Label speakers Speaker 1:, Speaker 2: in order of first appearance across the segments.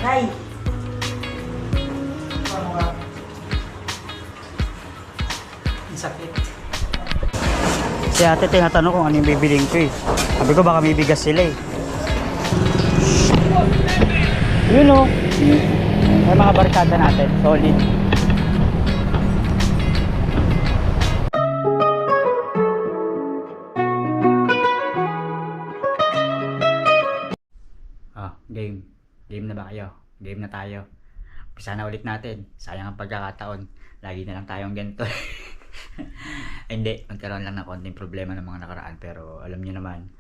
Speaker 1: Nay! Ano ka? Ang sakit. Si ate tinatanong kung ano yung bibiling ko eh. Sabi ko baka may bigas sila eh. Yun o. May mga barkada natin. Solid. Game. Game na ba kayo? Game na tayo. Umpisa na ulit natin. Sayang ang pagkakataon. Lagi na lang tayong ganito. Hindi. Magkaroon lang ng konting problema ng mga nakaraan. Pero alam niyo naman,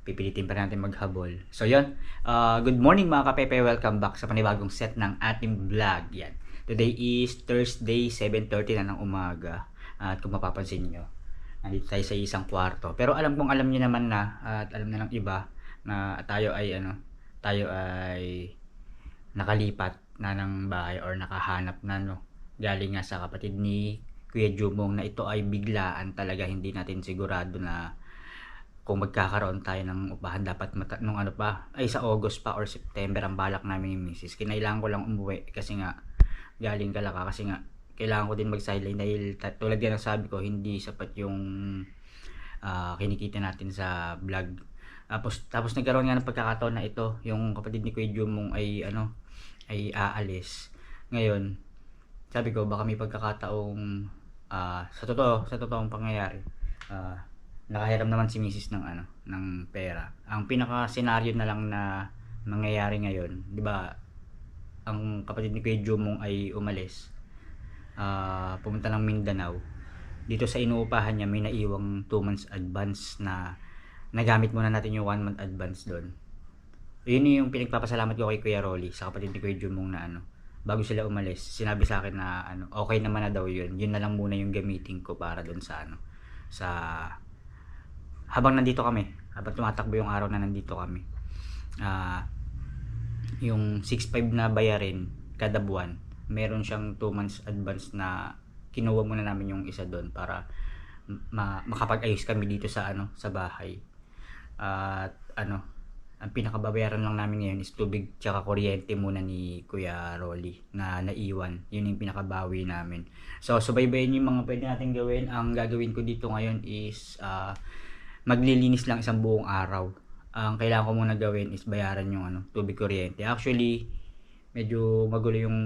Speaker 1: pipilitin pa natin maghabol. So yun. Good morning mga kapepe. Welcome back sa panibagong set ng ating vlog. Yan. Today is Thursday, 7:30 na ng umaga. At kung mapapansin nyo, nandito tayo sa isang kwarto. Pero alam niyo naman na, at alam na ng iba, na tayo ay nakalipat na ng bahay or nakahanap na galing nga sa kapatid ni Kuya Jumong na ito ay biglaan talaga, hindi natin sigurado na kung magkakaroon tayo ng upahan. Dapat nung sa August pa or September ang balak namin yung misis. Kinailangan ko lang umuwi kasi nga galing Kalaka, kasi nga kailangan ko din mag-sideline dahil tulad yan ang sabi ko, hindi sapat yung kinikita natin sa vlog. Tapos nagkaroon nga ng pagkakataon na ito, yung kapatid ni Kuya Jumong ay aalis. Ngayon, sabi ko baka may pagkakataong sa totoong pangyayari, nakahiram naman si Mrs. ng pera. Ang pinaka senaryo na lang na mangyayari ngayon, 'di ba? Ang kapatid ni Kuya Jumong ay umalis. Pumunta ng Mindanao. Dito sa inuupahan niya may naiwang 2 months advance na nagamit muna natin yung 1 month advance doon. Yun yung pinagpapasalamat ko kay Kuya Rolly sa kapatid ni Kuya Jumong na bago sila umalis, sinabi sa akin na okay naman na daw yun. Yun na lang muna yung gamitin ko para doon sa habang nandito kami, habang tumatakbo yung araw na nandito kami. Yung 6.5 na bayarin kada buwan, meron siyang 2 months advance na kinuha muna namin yung isa doon para makapag-ayos kami dito sa sa bahay. At ang pinakababayaran lang namin ngayon is tubig tsaka kuryente muna ni Kuya Rolly na naiwan. Yun yung pinakabawi namin. So subaybayan yung mga pwede natin gawin. Ang gagawin ko dito ngayon is maglilinis lang isang buong araw. Ang kailangan ko muna gawin is bayaran yung tubig, kuryente. Actually, medyo magulo yung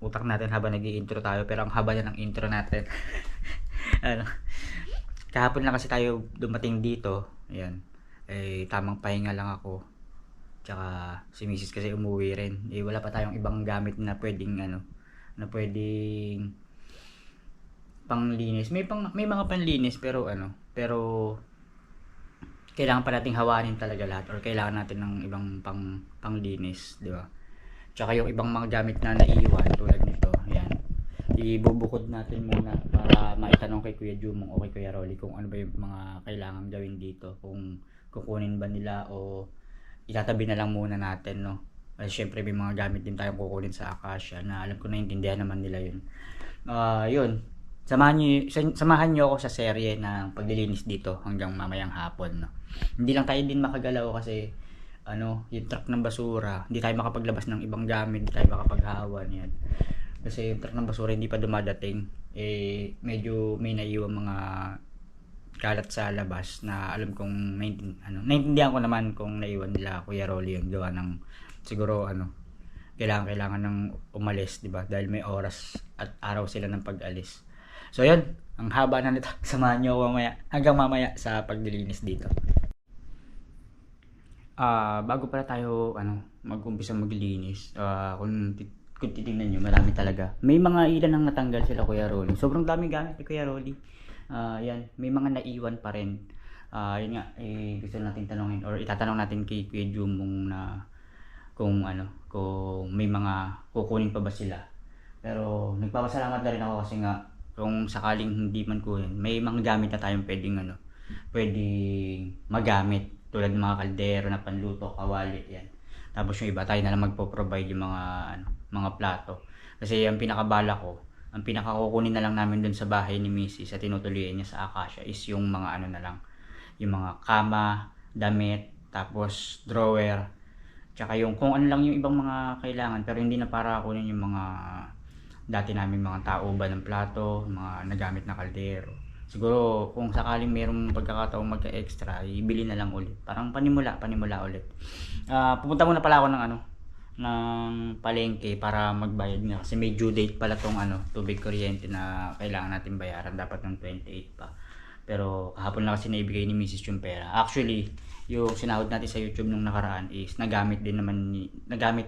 Speaker 1: utak natin habang nag-i-intro tayo, pero ang haba na ng intro natin. Kahapon lang kasi tayo dumating dito. Ayan. Tamang pahinga lang ako. Tsaka si Mrs. kasi umuwi rin. Wala pa tayong ibang gamit na pwedeng na pwedeng panglinis. May mga panlinis pero kailangan pa nating hawanin talaga lahat, or kailangan natin ng ibang panglinis, di ba? Tsaka yung ibang mga gamit na naiwan tulad nito, ayan. Ibubukod natin muna para maitanong kay Kuya Jumong o kay Kuya Rolly kung ano ba yung mga kailangan gawin dito, kung kukunin ba nila o itatabi na lang muna natin, Kasi syempre may mga gamit din tayong kukunin sa Acacia na alam ko naiintindihan naman nila yun. Yun. Samahan niyo ako sa serye ng paglilinis dito hanggang mamayang hapon, Hindi lang tayo din makagalaw kasi yung truck ng basura, hindi tayo makapaglabas ng ibang gamit, hindi tayo makapaghawan yan. Kasi yung truck ng basura hindi pa dumadating. Medyo may naiwan mga kalat sa labas na alam kong naintindihan ko naman kung naiwan nila Kuya Rolly yun, gawa ng siguro kailangan ng umalis, di ba? Dahil may oras at araw sila ng pag-alis. So yun, ang haba na nito. Samahan niyo ako hanggang mamaya sa paglilinis dito. Bago pala tayo mag-umpisa maglinis, kung titingnan niyo, marami talaga. May mga ilan ang natanggal sila Kuya Rolly. Sobrang daming gamit ni Kuya Rolly. Yan, may mga naiwan pa rin. Yun nga, gusto natin tanongin or itatanong natin kay Kuya Jumong na kung may mga kukunin pa ba sila. Pero nagpapasalamat na rin ako kasi nga kung sakaling hindi man kunin, may mga gamit na tayong pwedeng magamit tulad ng mga kaldero na panluto, kawali, yan. Tapos yung iba tayo na lang magpo-provide yung mga plato. Kasi ang pinakabala ko, ang pinakakukunin na lang namin dun sa bahay ni Mrs. at tinutuloy niya sa Acacia is yung mga na lang, yung mga kama, damit, tapos drawer, Tsaka yung kung ano lang yung ibang mga kailangan, pero hindi na para kunin yung mga dati naming mga tauban ng plato, mga nagamit na kaldero. Siguro kung sakaling mayroong pagkakataong magka-extra, ibili na lang ulit. Parang panimula ulit. Pupunta muna pala ako ng ng palengke para magbayad nga kasi may due date pala tong tubig kuryente na kailangan natin bayaran, dapat ng 28 pa. Pero kahapon lang kasi naibigay ni Mrs. yung pera. Actually, yung sinahod natin sa YouTube nung nakaraan is nagamit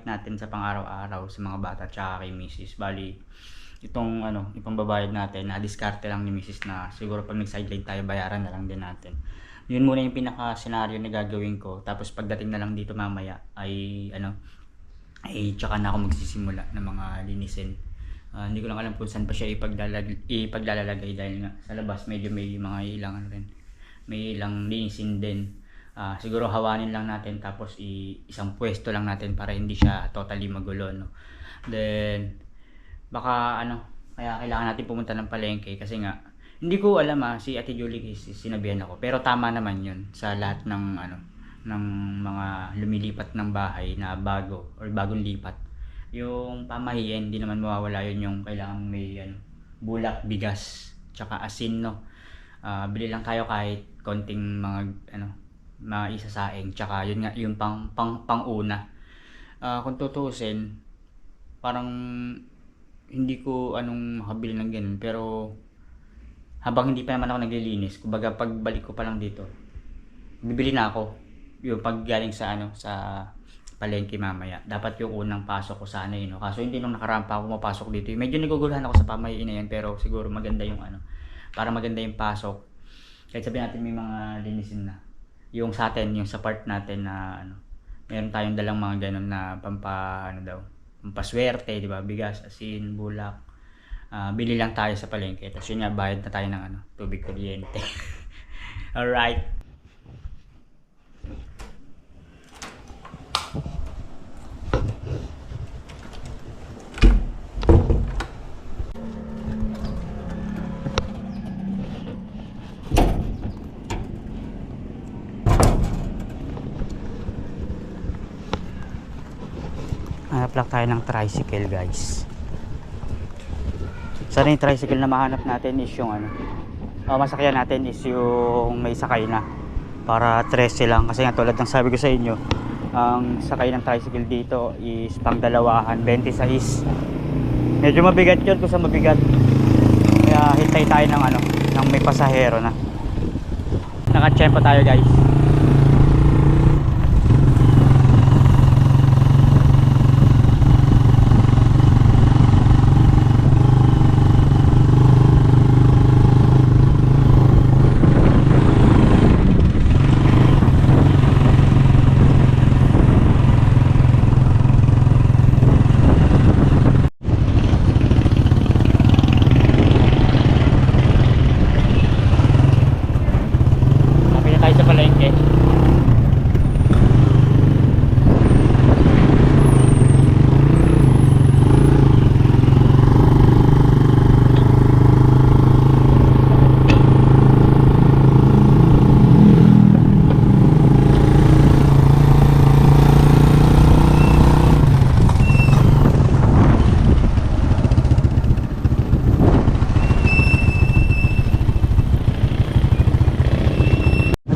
Speaker 1: natin sa pang-araw-araw sa mga bata tsaka kay Mrs. Bali, itong itong babayad natin na diskarte lang ni Mrs. na siguro pag nag-sideline tayo bayaran na lang din natin. Yun muna yung pinaka scenario na gagawin ko. Tapos pagdating na lang dito mamaya ay tsaka na ako magsisimula ng mga linisin. Hindi ko lang alam kung saan pa siya ipaglalagay dahil nga sa labas medyo may mga ilang rin. May ilang linisin din. Siguro hawanin lang natin tapos isang pwesto lang natin para hindi siya totally magulo, no. Then baka kaya kailangan natin pumunta ng palengke kasi nga hindi ko alam si Ate Julie sinabihan ako. Pero tama naman 'yun sa lahat ng ng mga lumilipat ng bahay na bago or bagong lipat. Yung pamahiin, hindi naman mawawala yun, yung kailangan may bulak, bigas, tsaka asin, no. Bili lang tayo kahit konting mga maisasaing, tsaka yun nga yung pang-una. Kung tutuusin, parang hindi ko makabili ng ganun, pero habang hindi pa naman ako naglilinis, kumbaga pagbalik ko pa lang dito, bibili na ako. Yung paggaling sa sa palengke mamaya, dapat yung unang pasok ko sana yun, no? Kaso hindi nung nakaraan pa ako mapasok dito. Medyo naguguluhan ako sa pamahiin na yan, pero siguro maganda yung para maganda yung pasok. Kahit sabihin natin may mga linisin na. Yung sa atin, yung sa part natin na meron tayong dalang mga ganun na pampaswerte, di ba? Bigas, asin, bulak. Bili lang tayo sa palengke. Tapos yun nga, bayad na tayo ng tubig kuryente. Alright. Hanap lang tayo ng tricycle, guys. Sana yung tricycle na mahanap natin is yung masakyan natin is yung may sakay na, para 13 lang. Kasi nga tulad ng sabi ko sa inyo, ang sakay ng tricycle dito is pang dalawahan, 26. Medyo mabigat yun kung sa mabigat. Kaya hintay tayo ng may pasahero na. Nakatsempo tayo, guys.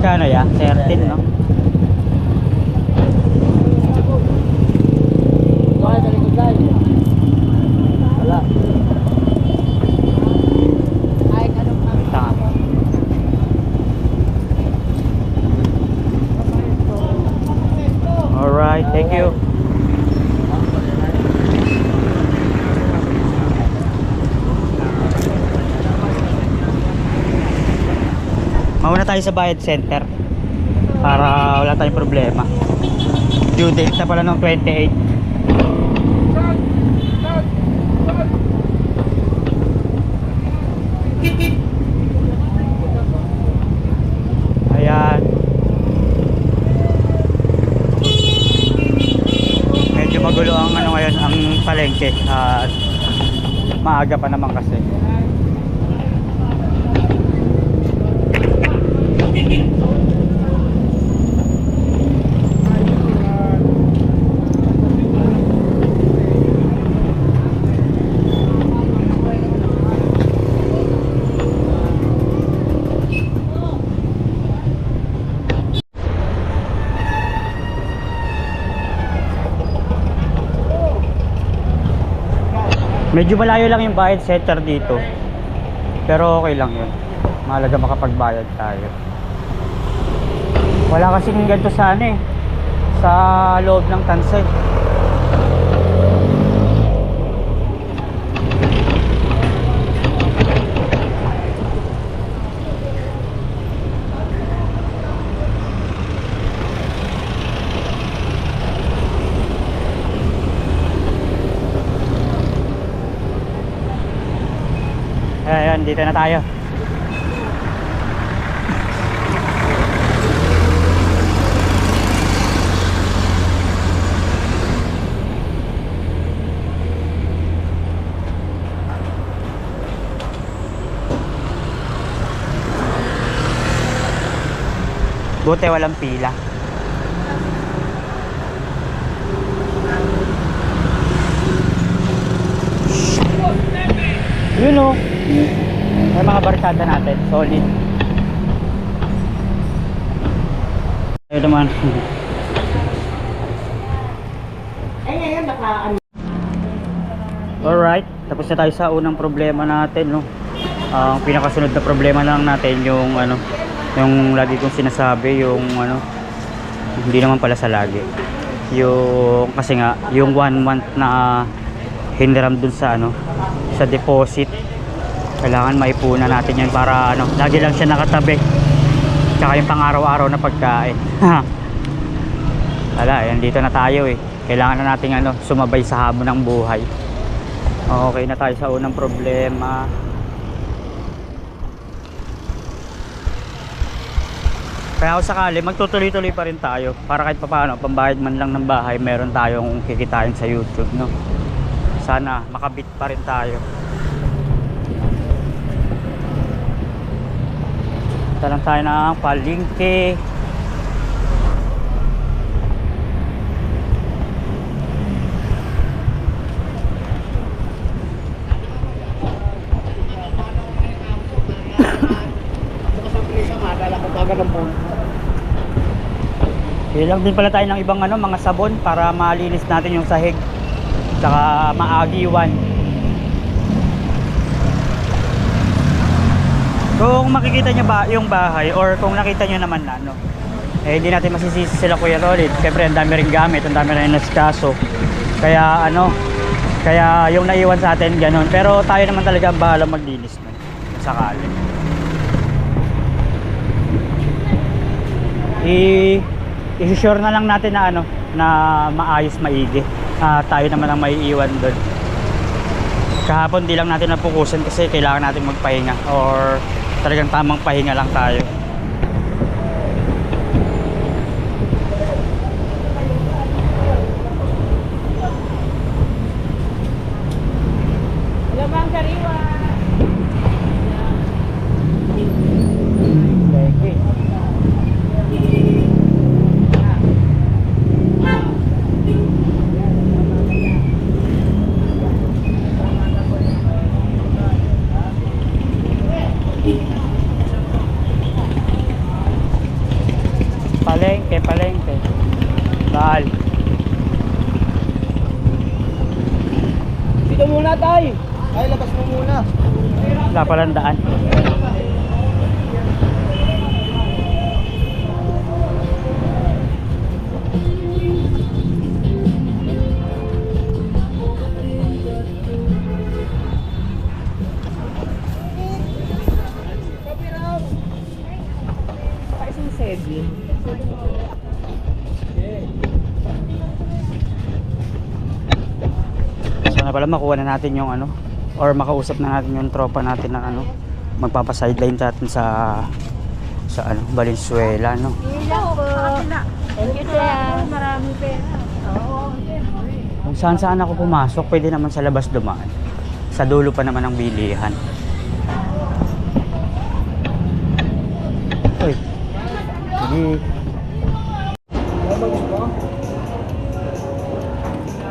Speaker 1: Magkano ya? 13, no? Wala. Alright, thank you. Mauna tayo sa bayad center para wala tayong problema. Due date na pala ng 28. Ayan. Medyo magulo ang ngayon, ang palengke. Maaga pa naman kasi. Medyo malayo lang yung bayad setter dito. Pero okay lang yun. Mahalaga makapagbayad tayo. Wala kasing ganito sa ano eh. Sa loob ng Tanse. Ayan, dito na tayo. Buti walang pila. Yun o. May mga barkada natin. Solid. Ayun naman. Alright. Tapos na tayo sa unang problema natin, no. Ang pinakasunod na problema lang natin yung ano, yung lagi kong sinasabi, yung ano, hindi naman pala sa lagi. Yung kasi nga yung 1 month na hiniram dun sa ano, sa deposit. Kailangan maipunan natin yan para ano, lagi lang siya nakatabi. Tsaka yung pang-araw-araw na pagkain. Wala, yan dito na tayo eh. Kailangan na natin ano, sumabay sa hamon ng buhay. Okay na tayo sa unang problema. Kaya kung sakali, magtutuloy-tuloy pa rin tayo para kahit papaano, pambayad man lang ng bahay, meron tayong kikitain sa YouTube, no? Sana makabit pa rin tayo. Ito lang tayo ng palengke. Ilang din pala tayo ng ibang ano, mga sabon para malinis natin yung sahig. Tsaka maagiwan. Kung makikita nyo ba yung bahay or kung nakita nyo naman na ano, eh hindi natin masisisi sila Kuya Rolid. Siyempre ang dami rin gamit, ang dami rin naskaso. Kaya ano, kaya yung naiwan sa atin ganun. Pero tayo naman talaga ang bahala maglinis nun kung sakali. I-sure na lang natin na ano, na maayos, maigi. Tayo naman ang maiiwan doon. Kahapon di lang natin napukusan kasi kailangan natin magpahinga or talagang tamang pahinga lang tayo.
Speaker 2: Labang kariwa.
Speaker 1: Palengke. Dahil.
Speaker 2: Dito muna tayo. Ay, labas mo muna.
Speaker 1: Wala palang daan.
Speaker 2: Paisang sebi.
Speaker 1: Sana pala makuha na natin yung ano, or makausap na natin yung tropa natin na ano, magpapa-sideline sa atin sa ano, Valenzuela, no.
Speaker 2: Thank you, sir. Marami pera.
Speaker 1: Kung saan ako pumasok, pwede naman sa labas dumaan. Sa dulo pa naman ang bilihan. Uy. Sige.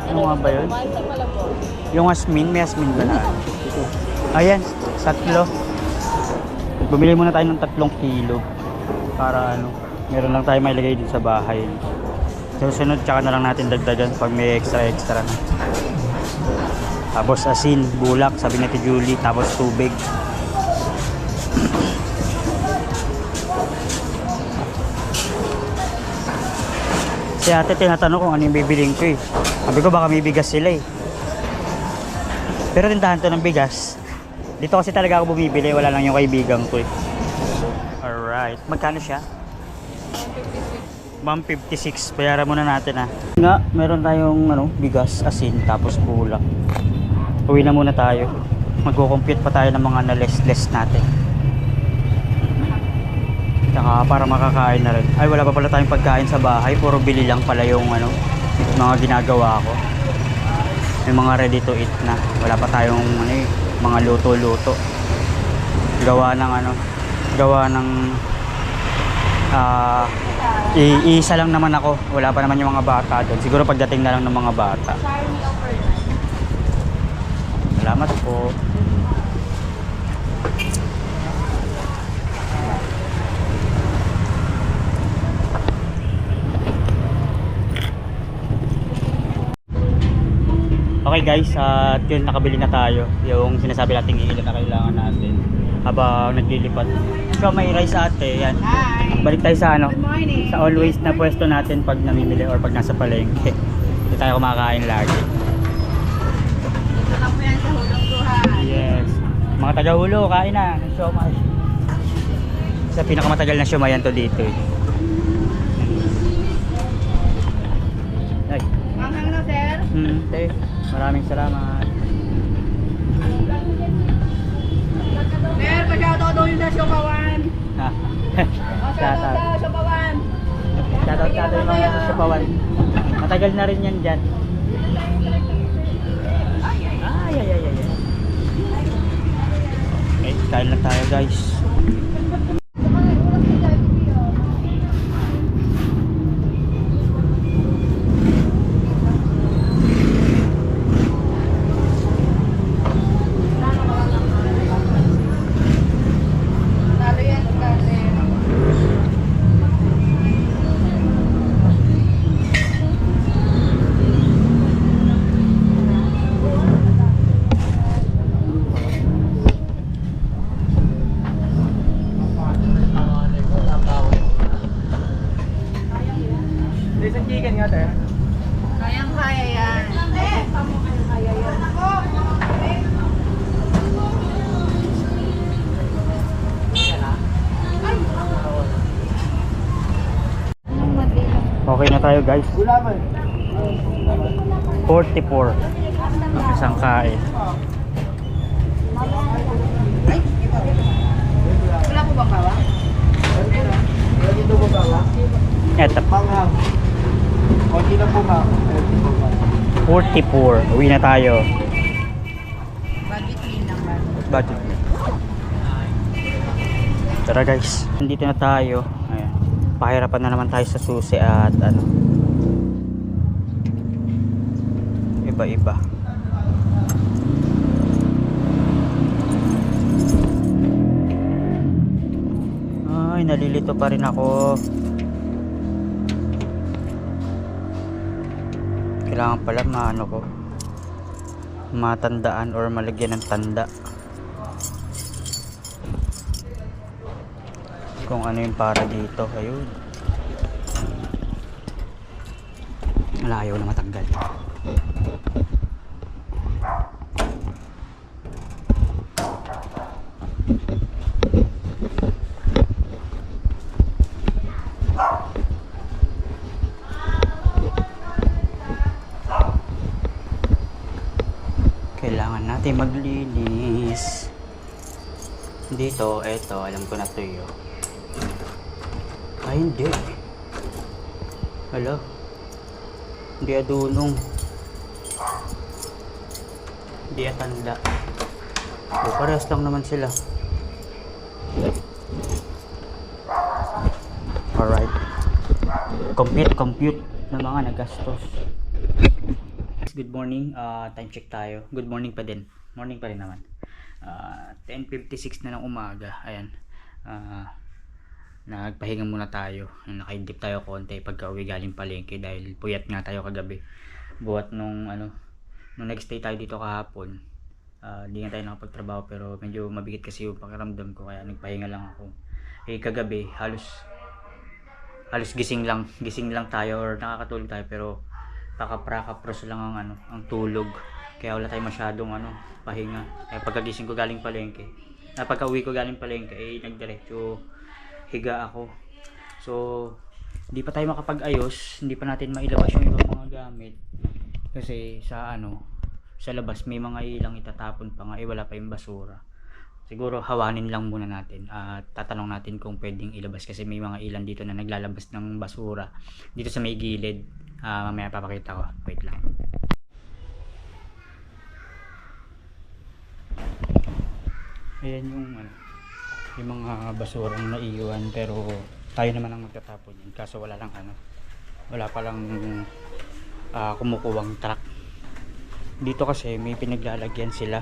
Speaker 1: Ano nga ba yun? Yung asmin, may asmin ba na? Ayan, 3. Bumili muna tayo ng 3 kilo. Para ano, meron lang tayo mailagay din sa bahay. Susunod, tsaka na lang natin dagdagan pag may extra na. Tapos asin, bulak, sabi ni Ate Julie, tapos tubig. Si ate tinatanong kung ano yung bibiling ko eh. Sabi ko baka may bigas sila eh. Pero tindahan to ng bigas. Dito kasi talaga ako bumibili, wala lang yung kaibigan ko eh. Alright, magkano siya? 156. Bayaran muna natin ah. Nga, meron tayong bigas, asin, tapos bulak. Uwi na muna tayo. Magko-compute pa tayo ng mga na-less natin. Saka para makakain na rin. Ay, wala pa pala tayong pagkain sa bahay. Puro bili lang pala yung mga ginagawa ko. May mga ready to eat na. Wala pa tayong mga luto-luto. Gawa ng isa lang naman ako. Wala pa naman yung mga bata doon. Siguro pagdating na lang ng mga bata. Salamat po. Okay guys, at yun, nakabili na tayo. Yung sinasabi nating ilan na kailangan natin habang naglilipat. So may rice ate, yan.
Speaker 2: Hi.
Speaker 1: Balik tayo sa
Speaker 2: Good morning.
Speaker 1: sa always na pwesto natin pag namimili or pag nasa palengke. Hindi tayo kumakain lagi.
Speaker 2: Dito lang po yan sa Hulong Duhan.
Speaker 1: Yes. Mga taga-Hulo, kain na. Siomay. Sa pinakamatagal na siomayan to dito eh. Ay.
Speaker 2: Manghang na, sir.
Speaker 1: Okay. Maraming salamat.
Speaker 2: Sir, pa-shoutout daw yung sa Siopawan.
Speaker 1: Ha.
Speaker 2: Shoutout sa Siopawan.
Speaker 1: Shoutout sa atin mga sa Sipawan. Matagal na rin yan dyan. Ay. Okay, kain lang tayo guys.
Speaker 2: Talo yan, dati.
Speaker 3: Isang chicken nga tayo.
Speaker 2: Kayang-kaya yan. Kaya yan.
Speaker 1: Okay na tayo guys.
Speaker 3: Gulaman.
Speaker 1: 44 ang isang kain.
Speaker 2: Wala po bang bawang?
Speaker 3: Dito po ba?
Speaker 1: Eto,
Speaker 3: Manghang. Konti na po ba?
Speaker 1: 44. Uwi na tayo.
Speaker 2: Budget meal naman.
Speaker 1: Budget. Tara guys, nandito na tayo. Ayan. Pahirapan na naman tayo sa susi at iba-iba. Ay, nalilito pa rin ako. Kailangan pala matandaan or malagyan ng tanda kung ano yung para dito. Ayun, malayo na matanggal. Kailangan natin maglinis dito. Eto, alam ko na to yun. Ay, hindi. Hala, hindi adunong, hindi atanda. So, parehas lang naman sila. Alright, compute ng mga nagastos. Good morning, time check tayo. Good morning pa din. Morning pa rin naman. 10:56 na ng umaga. Ayan. Nagpahinga muna tayo. Nakaidip tayo konti pagka uwi galing palengke dahil puyat nga tayo kagabi. Buhat nung nung nag-stay tayo dito kahapon, di nga tayo nakapagtrabaho pero medyo mabigat kasi yung pakiramdam ko kaya nagpahinga lang ako. Eh kagabi halos gising lang tayo or nakakatulog tayo pero pakapros lang ang ang tulog. Kaya wala tayong masyadong pahinga. Eh pagkagising ko galing palengke, pagka-uwi ko galing palengke eh nagdiretso higa ako. So hindi pa tayo makapag-ayos, hindi pa natin mailabas yung ibang mga gamit kasi sa sa labas may mga ilang itatapon pa nga, wala pa yung basura. Siguro hawanin lang muna natin at tatanong natin kung pwedeng ilabas kasi may mga ilan dito na naglalabas ng basura dito sa may gilid. Mamaya papakita ko, wait lang. Ayan yung mga basurang naiwan pero tayo naman ang magtatapon yan kaso wala palang kumukuwang truck dito kasi may pinaglalagyan sila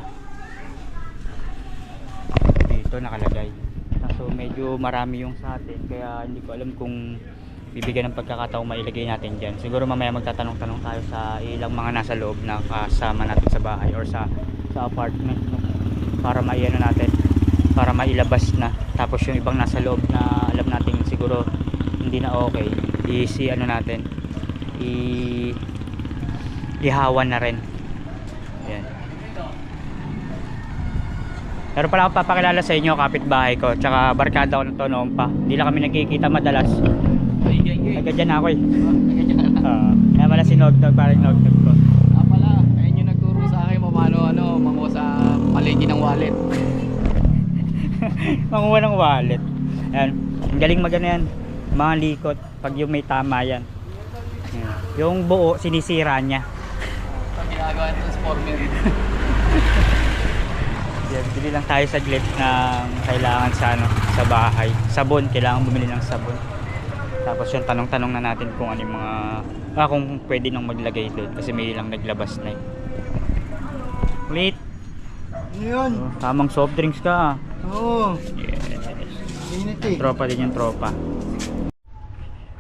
Speaker 1: dito nakalagay, so medyo marami yung sa atin kaya hindi ko alam kung bibigyan ng pagkakataong mailagay natin dyan. Siguro mamaya magtatanong-tanong tayo sa ilang mga nasa loob na kasama natin sa bahay or sa apartment para natin, para mailabas na. Tapos yung ibang nasa loob na alam natin siguro hindi na okay, natin ihawan na rin. Ayan. Pero pala ako papakilala sa inyo, kapitbahay ko tsaka barkada ko na to noon pa, hindi lang kami nagkikita madalas. Agad dyan ako kaya pala si Nognog, parang Nognog ko.
Speaker 2: Pala, ayun yung nagturo sa akin paano manguha sa palengke ng wallet.
Speaker 1: Manguha ng wallet. Ayan. Ang galing yan. Mga likot. Pag yung may tama yan. Ayan. Yung buo, sinisira niya.
Speaker 2: Pag ginagawa ng transformer.
Speaker 1: Yan. Bili lang tayo saglit ng kailangan sa bahay. Sabon. Kailangan bumili ng sabon. Tapos yung tanong-tanong na natin kung ano yung mga kung pwede nang maglagay doon kasi may ilang naglabas na Wait.
Speaker 3: Yun.
Speaker 1: Tamang soft drinks ka.
Speaker 3: Oo.
Speaker 1: Yes.
Speaker 3: Init
Speaker 1: Tropa din yung tropa.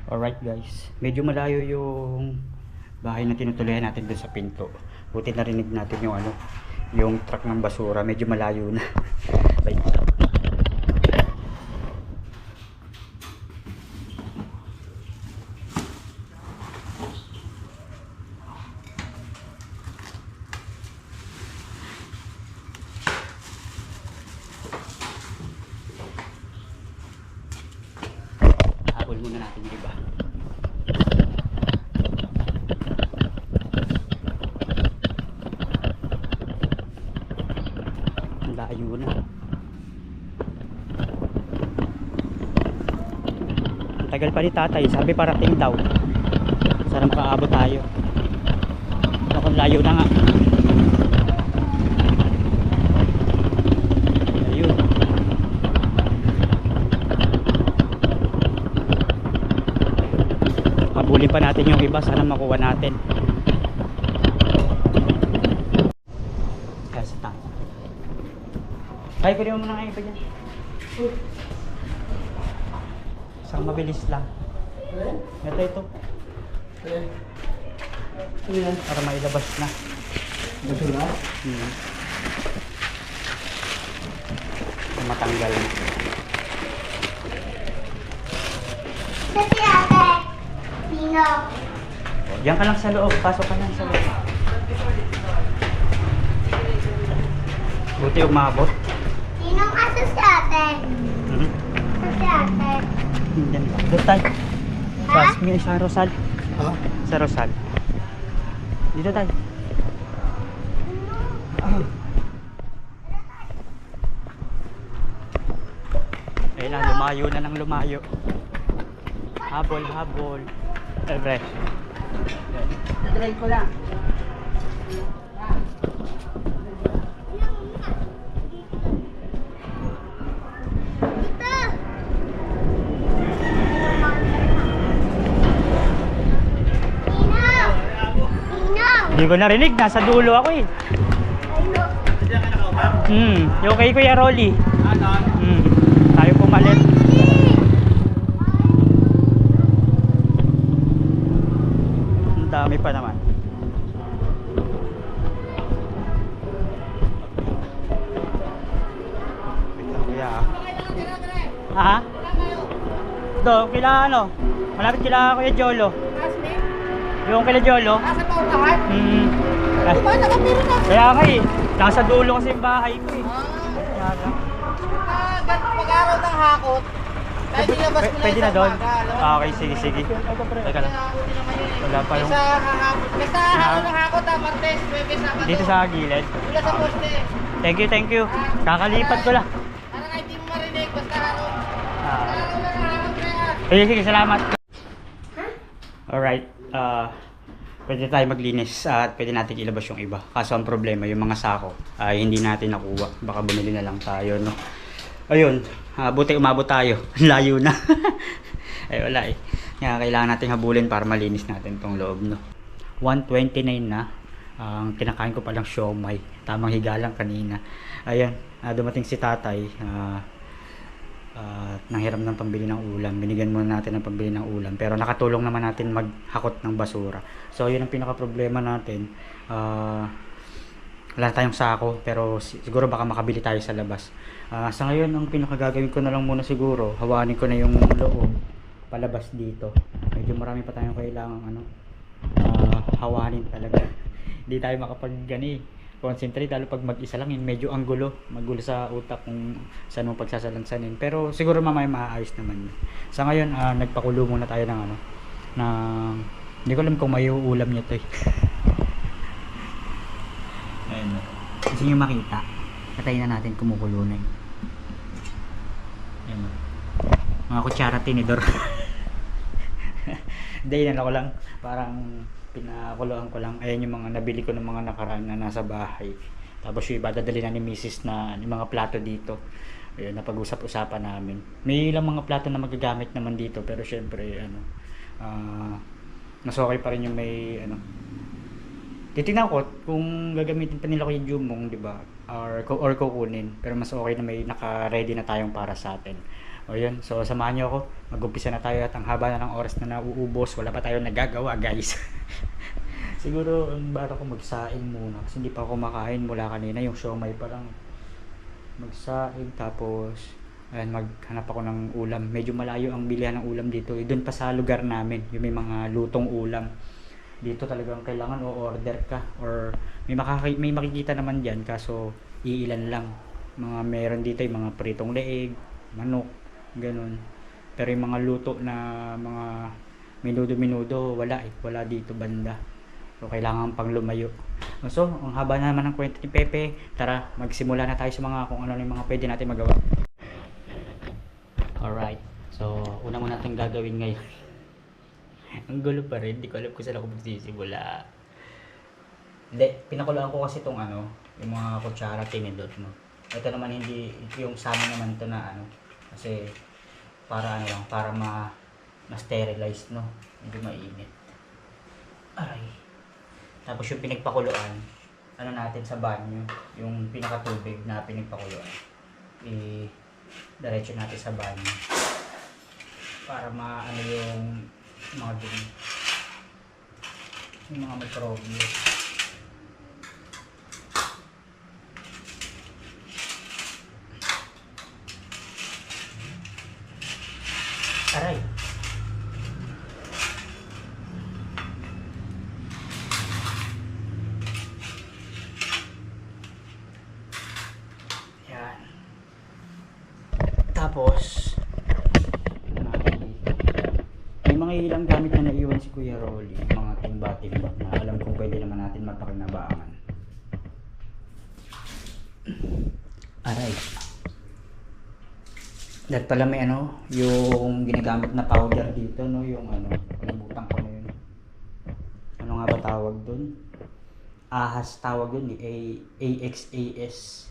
Speaker 1: Alright guys, medyo malayo yung bahay na tinutuloyan natin doon sa pinto. Buti narinig natin yung truck ng basura, medyo malayo na. Wait lang. Habol muna natin, diba? Ang layo na. Ang tagal pa ni tatay, sabi parating daw. Sana makaabot tayo. Ako layo na nga. Ayun. Habulin pa natin yung iba, sana makuha natin. Kaya sa tayo. Kaya pwede mo muna ngayon pa dyan. Isang mabilis lang. Ito. Para mailabas na.
Speaker 3: Ito na?
Speaker 1: Matanggal na.
Speaker 4: Kasi ate, sino?
Speaker 1: Diyan ka lang sa loob. Pasok ka lang sa loob. Buti umabot.
Speaker 4: Sinong aso si ate?
Speaker 1: Mhm.
Speaker 4: Aso si ate?
Speaker 1: Diyan ka. Doon tayo. Sa Rosal.
Speaker 3: Ha?
Speaker 1: Sa Rosal. Dito tayo. Ayun na, lumayo na ng lumayo. Habol. Siyempre.
Speaker 2: Try ko lang.
Speaker 4: Dito! Ninong! Ninong!
Speaker 1: Hindi ko narinig, nasa dulo ako eh.
Speaker 4: Ayun!
Speaker 1: Yung kay Kuya Rolly. Tayo pumalit. Ang dami pa naman. Ha? Do, kila ano? Malapit kila Kuya Jolo. Yung kila Jolo.
Speaker 3: Nasa paunahan?
Speaker 1: Ay,
Speaker 3: Diba, nakapiro na?
Speaker 1: kaya nga eh. Nasa dulo kasi yung bahay ko eh. Kaya lang.
Speaker 3: Pag-araw ng hakot, kahit ilabas mo na
Speaker 1: Pwede na
Speaker 3: isang
Speaker 1: doon?
Speaker 3: umaga, alam mo?
Speaker 1: Ah, okay, sige, sige. Teka lang. Wala pa yung...
Speaker 3: Sa hahakot. Basta araw ng hakot ha, Martes, Huwebes, Sabado.
Speaker 1: Dito sa gilid.
Speaker 3: Wala sa poste.
Speaker 1: Thank you, thank you. Kakalipat ko lang.
Speaker 3: Para kahit di mo marinig, basta araw.
Speaker 1: Ah.
Speaker 3: Araw lang ang hakot kaya.
Speaker 1: Sige, sige, salamat. Alright. Pwede tayo maglinis at pwede natin ilabas yung iba. Kaso ang problema, yung mga sako ay hindi natin nakuha. Baka bumili na lang tayo, no? Ayun, buti umabot tayo. Layo na. Ay, wala eh. Kaya kailangan natin habulin para malinis natin tong loob, no? 1:29 na. Ang kinakain ko palang siomay. Tamang higa lang kanina. Ayan, dumating si tatay. Nanghiram ng pambili ng ulam. Binigyan muna natin ng pambili ng ulam. Pero nakatulong naman natin maghakot ng basura. So, yun ang pinaka-problema natin. Wala tayong sako. Pero siguro baka makabili tayo sa labas. Sa ngayon, ang pinakagagawin ko na lang muna siguro, hawanin ko na yung loob palabas dito. Medyo marami pa tayong kailangang hawanin talaga. Hindi tayo concentrate lalo pag mag-isa lang, medyo magulo sa utak kung saan mo pagsasalansanin, pero siguro mamaya maayos naman. Sa ngayon nagpakulo muna tayo ng hindi ko alam kung may ulam niya to eh. Ayun, gusto nyo makita, patayin na natin, kumukulo na yun. Ayun, mga kutsara tinidor. Hindi, ko lang parang pinakuloan ko lang. Ayan yung mga nabili ko ng mga nakaraan na nasa bahay. Tapos yung iba dadali na ni Mrs. na yung mga plato dito. Ayun, napag-usap-usapan namin. May ilang mga plato na magagamit naman dito, pero syempre mas okay pa rin yung may titingnan ko kung gagamitin pa nila ko yung Jumong, di ba? Or kukunin. Pero mas okay na may naka-ready na tayong para sa atin. O yun, so samahan nyo ako. Mag-umpisa na tayo at ang haba na ng oras na nauubos. Wala pa tayong nagagawa, guys. Siguro, ang bala ko magsaing muna. Kasi hindi pa ako makain mula kanina. Yung siomay pa lang. Magsaing, tapos ayan, maghanap ako ng ulam. Medyo malayo ang bilihan ng ulam dito. Doon pa sa lugar namin, yung may mga lutong ulam. Dito talagang kailangan o-order ka. Or may makikita naman dyan, kaso iilan lang. Meron dito yung mga pritong leeg, manok, ganun. Pero yung mga luto na mga minudo-minudo, wala dito banda. So kailangan pang lumayo. So ang haba na naman ng kwento ni Pepe. Tara, magsimula na tayo sa mga kung ano yung mga pwede natin magawa. Alright, so una muna natin gagawin ngayon. Ang gulo pa rin, hindi ko alam kung saan ako magsisimula. Hindi, pinakuloan ko kasi itong yung mga kutsara tinidor, no. Ito naman hindi, yung sa amin naman ito na kasi para para ma-sterilize, no. Hindi mainit. Aray. Tapos yung pinagpakuluan, natin sa banyo, yung pinakatubig na pinagpakuluan, diretso natin sa banyo para yung mga dumi, yung mga mikrobyo. Aray. Yan. Tapos may mga ilang gamit na naiwan si Kuya Rolly, mga timba-timba na alam kong pwede naman natin mapakinabangan. Aray. Dahil pala may yung ginagamit na powder dito, no, yung kalimutan ko na yun. Ano nga ba tawag dun? Ahas tawag yun, AXAS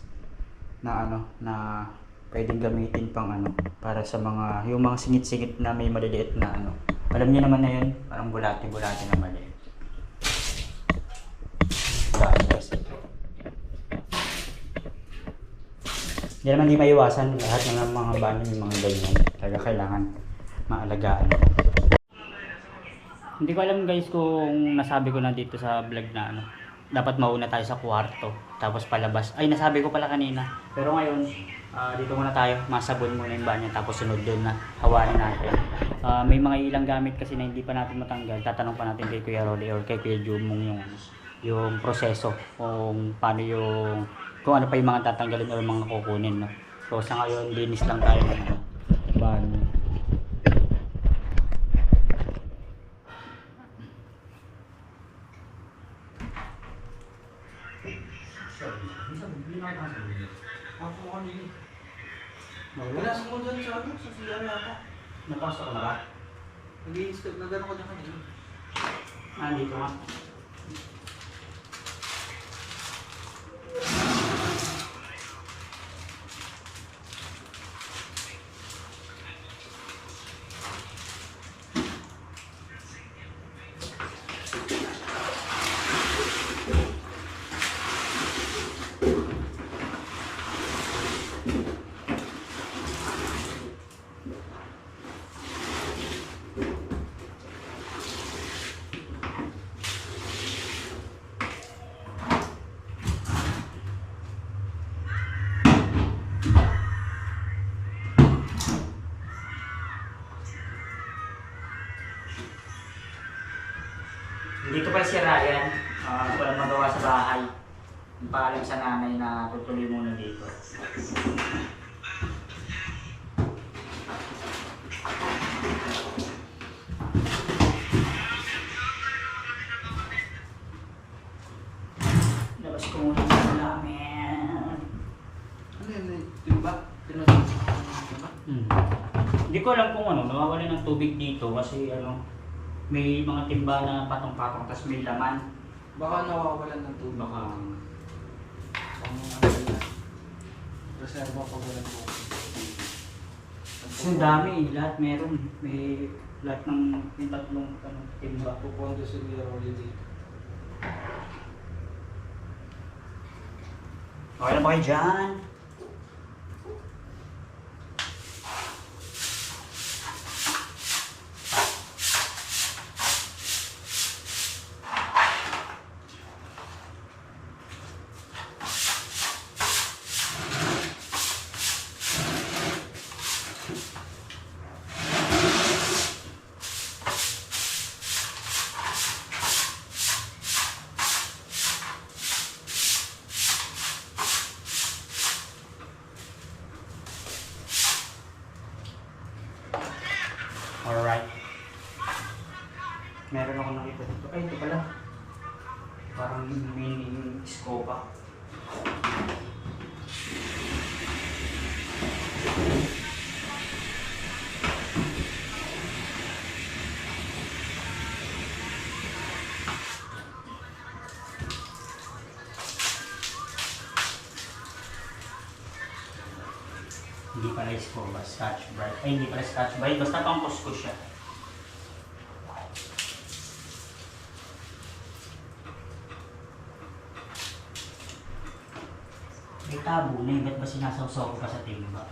Speaker 1: na na pwedeng gamitin pang para sa mga yung mga singit-singit na may maliliit na alam niyo naman na yun, parang bulati-bulati na maliit. Hindi naman di maiwasan, lahat ng mga banyo may mga ganyan. Talaga kailangan maalagaan. Hindi ko alam guys kung nasabi ko na dito sa vlog na dapat mauna tayo sa kwarto tapos palabas. Ay, nasabi ko pala kanina. Pero ngayon Dito muna tayo, masabon muna yung banyo tapos sunod doon na hawanin natin. May mga ilang gamit kasi na hindi pa natin matanggal. Tatanong pa natin kay Kuya Rolly or kay Kuya Jumong yung proseso kung paano kung ano pa yung mga tatanggalin or mga kukunin, no. So sa ngayon linis lang tayo ng banyo.
Speaker 3: Wala sa mo dyan sa ano, sa CR yata.
Speaker 1: Napasok ko na ba?
Speaker 3: Nag-i-install, nag-ano ko dyan kanina.
Speaker 1: Dito nga. Dito pala si Ryan, walang magawa sa bahay. Ang paalam sa nanay na tutuloy muna dito. Labas ko muna sa namin.
Speaker 3: Ano yun, timba? Tinasok ba?
Speaker 1: Hindi ko alam kung ano, nawawala ng tubig dito kasi may mga timba na patong-patong tas may laman.
Speaker 3: Baka nawawalan ng tubig.
Speaker 1: Baka
Speaker 3: Pang ano yun. Reserva pag walang tubig.
Speaker 1: kasi ang dami lahat meron. May lahat ng may tatlong timba.
Speaker 3: Pupunta si Kuya Rolly dito.
Speaker 1: Okay na ba kayo dyan? Alright. Meron ako nakita dito. Ay, ito pala. Parang mini scopa. Hindi pala scopa, Scotch Brite. Ay, hindi pala Scotch Brite. Basta pang kuskus siya. May tabo na eh. Ba't ba sinasawsaw ko pa sa timba?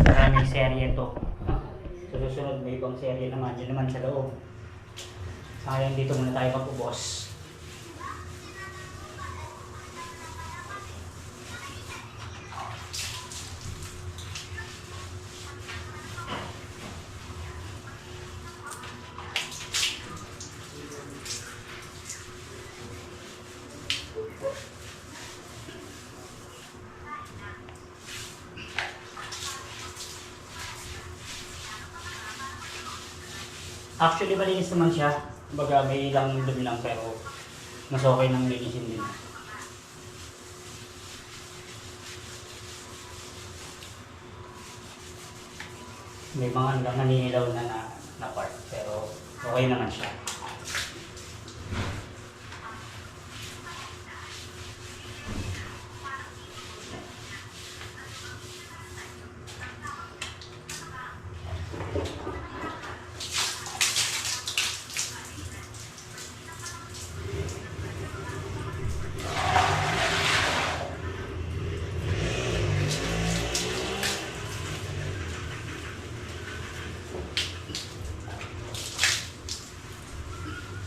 Speaker 1: Maraming serye to. Sa susunod may ibang serye naman. Yun naman sa loob. Sayang dito muna tayo magubos. Actually, malinis naman siya. Kumbaga, may ilang dumi lang pero mas okay nang linisin din. May mga naninilaw na part pero okay naman siya.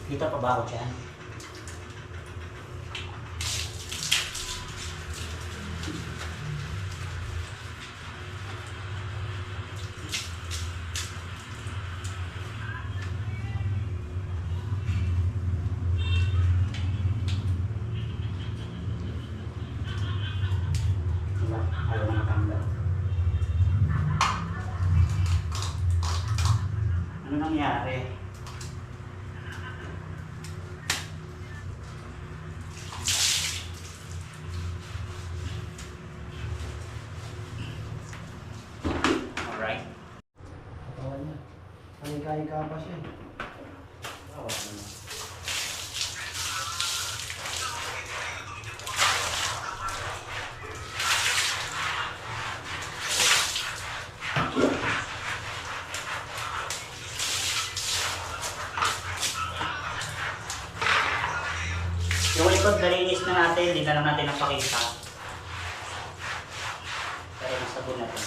Speaker 1: Kita pa ba ako dyan? Wala, ayaw na matanggal. Ano nangyari? Alright.
Speaker 3: Katawan niya. Kain-kain pa siya.
Speaker 1: Yung likod, nalinis na natin, hindi na lang natin napakita. Pero nasabon natin.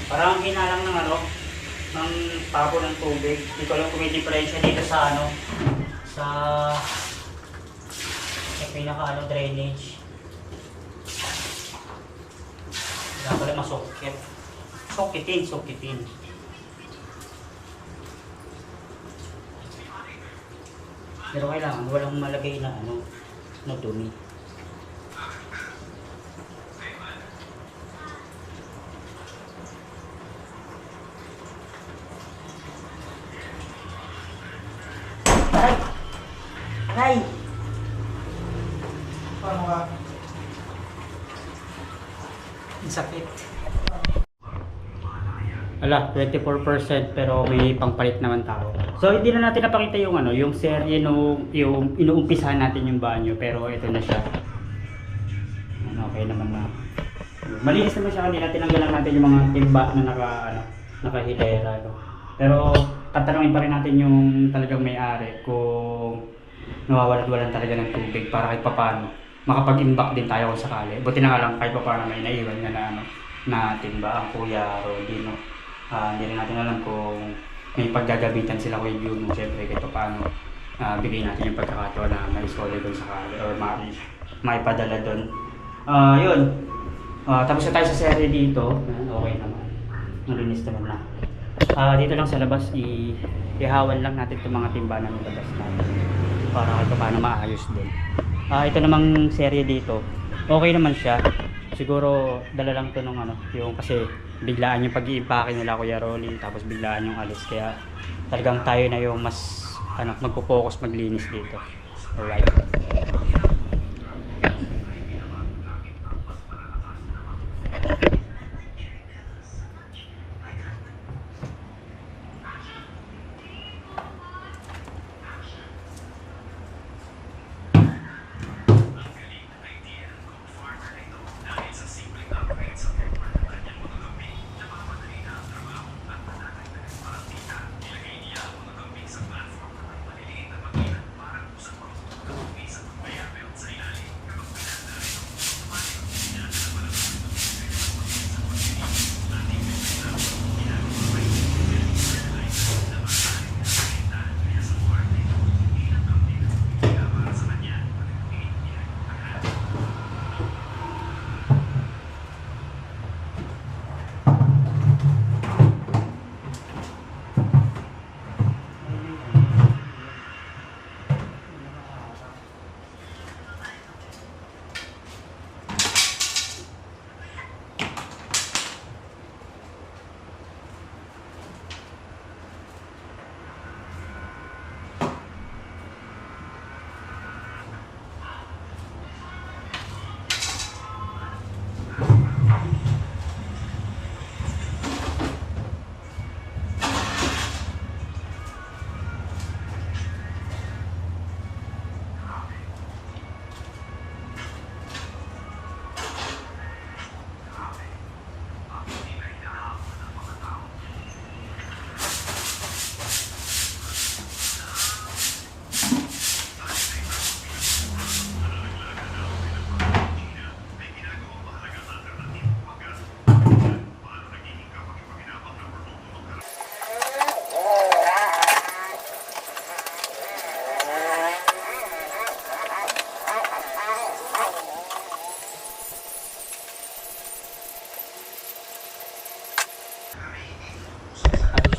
Speaker 1: Parang hinalang ng ng pabo ng tubig. Hindi ko alam kung may diferensya dito sa sa pinaka drainage. Wala pala masukit. Sukitin. Pero kailangan walang malagay na na dumi. Aray!
Speaker 3: Paano ka?
Speaker 1: Ang sakit. Ala, 24% pero may pangpalit naman tao. So hindi na natin napakita yung yung serye yung inuumpisahan natin yung banyo pero ito na siya. Okay naman na. Malinis naman siya kanina, tinanggalan natin yung mga timba na nakahilera. Pero tatanungin pa rin natin yung talagang may-ari kung nawawalat-walan talaga ng tubig para kahit papaano makapag-imbak din tayo kung sakali. Buti na nga lang kahit papaano may naiwan nga na ano, na timba ang Kuya Roddy, no? Hindi rin natin alam kung may paggagabitan sila Kuya Juno. Siyempre kahit papaano bigay natin yung pagkakataon na ma-install doon sakali or maipadala doon. Yun. Tapos na tayo sa serye dito. Okay naman. Nalinis naman na. Dito lang sa labas, ihawan lang natin itong mga timba na nilabas natin para kahit paano maayos din. Ito namang serye dito, okay naman siya. Siguro dala lang to nung ano, yung kasi biglaan yung pag-iimpake nila Kuya Rolly, tapos biglaan yung alis. Kaya talagang tayo na yung mas magpo-focus maglinis dito. Alright.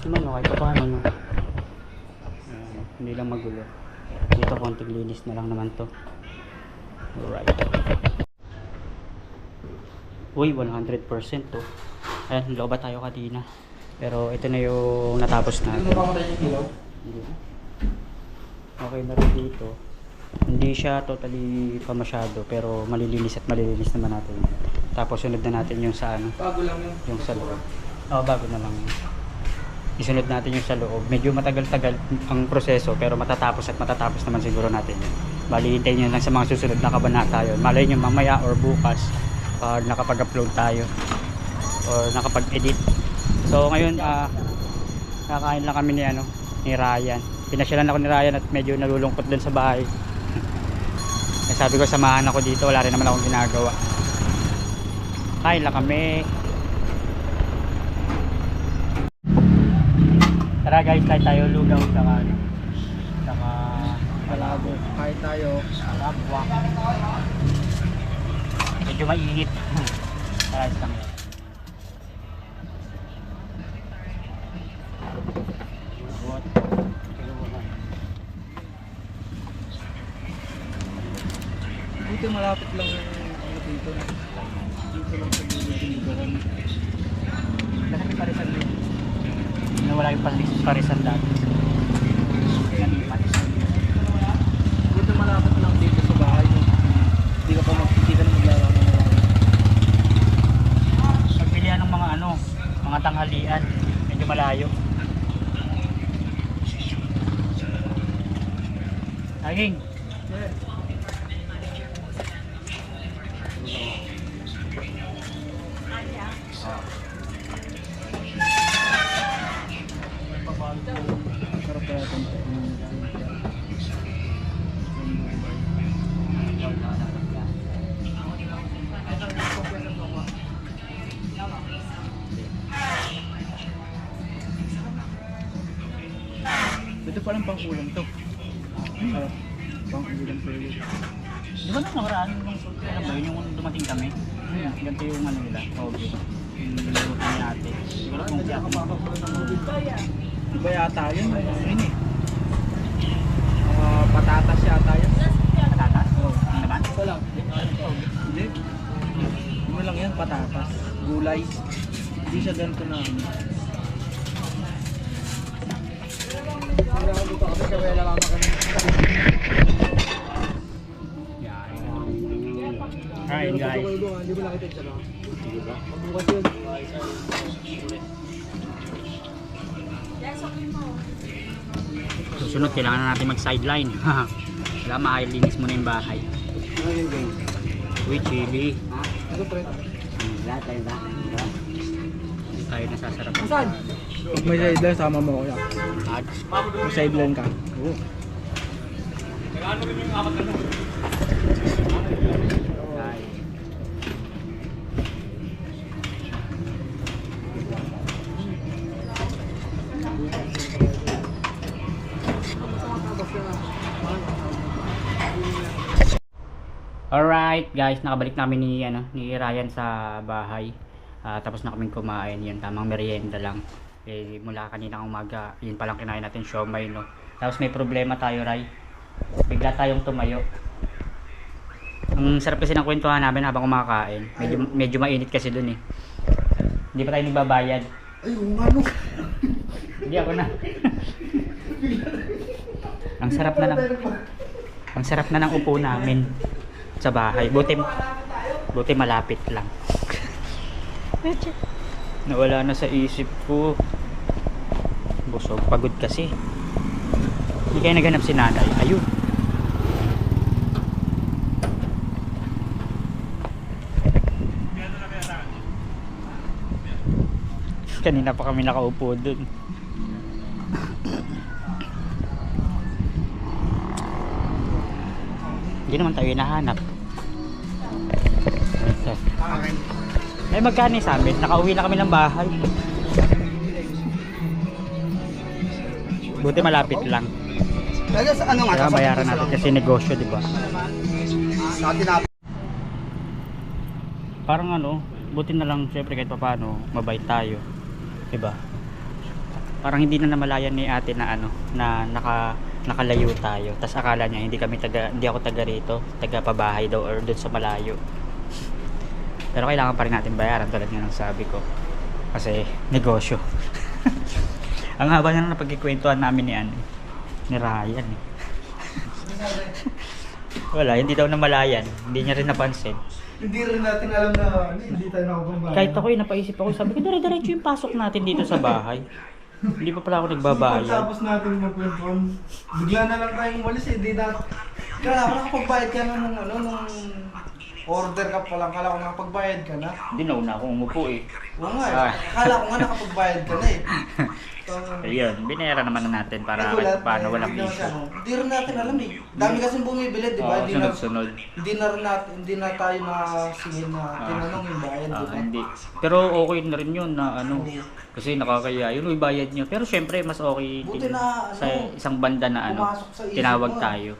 Speaker 1: Naman no, kahit paano no. Hindi lang magulo. Dito konting linis na lang naman to. Alright. Uy, 100% to. Ayan, loba tayo kanina. Pero ito na yung natapos natin. Okay na rin dito. Hindi siya totally pa masyado, pero malilinis at malilinis naman natin. Tapos sunod na natin yung sa ano.
Speaker 3: Bago lang yun.
Speaker 1: Yung sa loob. Bago na lang yun. Isunod natin yung sa loob. Medyo matagal-tagal ang proseso, pero matatapos naman siguro natin yun. Bali, hintayin nyo lang sa mga susunod na kabanata yun. Malay nyo mamaya or bukas pag nakapag-upload tayo or nakapag-edit. So ngayon, kakain lang kami ni Ryan. Pinasyalan ako ni Ryan at medyo nalulungkot dun sa bahay. Sabi ko samahan ako dito, wala rin naman akong ginagawa. Kain lang kami. Tara guys, kahit tayo lugaw saka
Speaker 3: Malabo. Kahit tayo.
Speaker 1: labwa. Medyo mainit. Tara kami.
Speaker 3: Buti malapit lang yung ano dito. Dito lang sa gilid yung lugaran.
Speaker 1: Kasi may parisan din. Wala yung parisan dati.
Speaker 3: Buti malapit lang dito sa bahay. Hindi ka na maglalaro.
Speaker 1: Pagpilihan ng mga tanghalian. Medyo malayo. Aging.
Speaker 3: Yeah. Ito palang pang-ulam to. Pang-ulam to yun.
Speaker 1: Di ba nung nakaraan nung kailan ba yun yung dumating kami? Ganito yung ano nila, toge. Yung niluto ni ate. Siguro kung siya ako
Speaker 3: Iba yata yun. Yun eh. Patatas yata yun.
Speaker 1: patatas. Ano naman?
Speaker 3: Ito lang. Hindi. Ano lang yan, patatas. Gulay. Hindi siya ganito na ano.
Speaker 1: Alright guys. Susunod, kailangan na natin mag-sideline. Wala, makalinis muna yung bahay. Uy, chili. Lahat tayo ba? Hindi tayo nasasarapan.
Speaker 3: Saan? Pag may sideline, sama mo ko yan. May sideline ka. Oo.
Speaker 1: Alright guys, nakabalik namin ni Ryan sa bahay. Tapos na kaming kumain, yun, tamang merienda lang. Mula kanina umaga, yun palang kinain natin siomay, no. Tapos may problema tayo, Ray. Bigla tayong tumayo. Ang sarap kasi ng kwentuhan namin habang kumakain. Medyo mainit kasi dun eh. Hindi pa tayo nagbabayad.
Speaker 3: Ay, ano?
Speaker 1: Hindi ako na. Ang sarap na ng upo namin sa bahay. Buti malapit lang. Nawala na sa isip ko. Busog, pagod kasi. Hindi kayo naghanap si nanay. Ayun. Kanina pa kami nakaupo dun. Hindi naman tayo hinahanap. May magkano sa amin? Nakauwi na kami ng bahay. Buti malapit lang.
Speaker 3: Kaya sa ano nga?
Speaker 1: Kaya bayaran natin kasi negosyo, di ba?
Speaker 3: Sa atin
Speaker 1: Parang ano, buti na lang syempre kahit papaano, mabait tayo. Di ba? Parang hindi na namalayan ni ate na ano, na nakalayo tayo. Tas akala niya hindi ako taga rito, taga pabahay daw or doon sa malayo. Pero kailangan pa rin natin bayaran tulad nga ng sabi ko. Kasi negosyo. Ang haba na napagkikwentuhan namin ni Ryan. Wala, hindi daw namalayan. Hindi niya rin napansin.
Speaker 3: Hindi rin natin alam na hindi tayo nakapambayan.
Speaker 1: Kahit ako napaisip ako, sabi ko dire-diretso yung pasok natin dito sa bahay. Hindi pa pala ako nagbabayad.
Speaker 3: Tapos natin magkwentuhan. Bigla na lang tayong walis eh. Di na... Kala ko nakapagbayad ka na nung order ka pa lang. Kala ko nakapagbayad ka na.
Speaker 1: Hindi na akong umupo eh.
Speaker 3: Oo nga eh. Kala ko nga nakapagbayad ka na eh.
Speaker 1: Ayun, binera naman na natin para kahit paano walang issue.
Speaker 3: Hindi rin natin alam eh. Dami kasing bumibili, di ba?
Speaker 1: Oo, sunod-sunod.
Speaker 3: Hindi na tayo nakasingin na tinanong yung bayad, di ba?
Speaker 1: Hindi. Pero okay na rin yun na ano. Kasi nakakaya yun, yung bayad nyo. Pero syempre, mas okay
Speaker 3: Buti na,
Speaker 1: sa isang banda na ano,
Speaker 3: pumasok sa isip
Speaker 1: tinawag
Speaker 3: mo.
Speaker 1: tayo.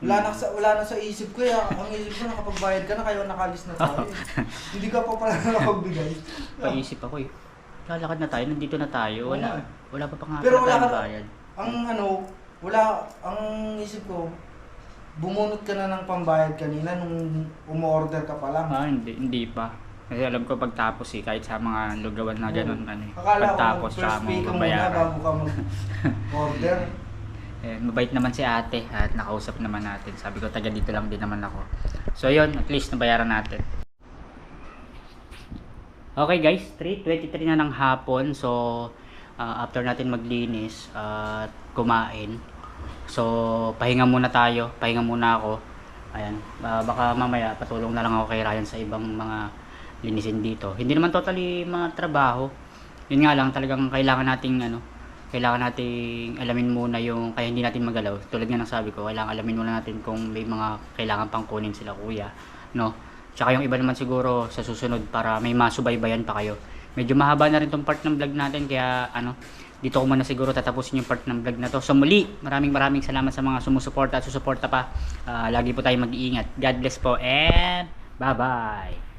Speaker 3: Wala na sa isip ko ya. Ang isip ko nakapagbayad ka na, kaya nakalis na tayo. Hindi ka pa pala nakapagbigay.
Speaker 1: Paisip ako eh. Lalakad na tayo, nandito na tayo. Wala pa nga
Speaker 3: Pero wala
Speaker 1: tayong
Speaker 3: ka,
Speaker 1: bayad.
Speaker 3: ang isip ko, bumunot ka na ng pambayad kanina nung umorder ka pa lang.
Speaker 1: Hindi pa. Kasi alam ko pagtapos eh, kahit sa mga lugawan na ganun, ano eh.
Speaker 3: Akala
Speaker 1: Pagtapos
Speaker 3: ko
Speaker 1: siya
Speaker 3: first
Speaker 1: mo
Speaker 3: pay ka muna
Speaker 1: babayaran.
Speaker 3: bago ka mag-order.
Speaker 1: Mabait naman si ate at nakausap naman natin. Sabi ko, taga dito lang din naman ako. So yun, at least nabayaran natin. Okay guys, 3:23 na ng hapon. So after natin maglinis at kumain, so pahinga muna tayo, pahinga muna ako. Ayan, baka mamaya patulong na lang ako kay Ryan sa ibang mga linisin dito. Hindi naman totally mga trabaho. Yun nga lang, talagang kailangan nating alamin muna yung, kaya hindi natin magalaw. Tulad nga ng sabi ko, kailangan alamin muna natin kung may mga kailangan pang kunin sila kuya, no? Tsaka yung iba naman siguro sa susunod para may masubaybayan pa kayo. Medyo mahaba na rin tong part ng vlog natin, kaya ano, dito ko muna siguro tatapusin yung part ng vlog na to. So muli, maraming salamat sa mga sumusuporta at susuporta pa. Lagi po tayo mag-iingat. God bless po and bye-bye.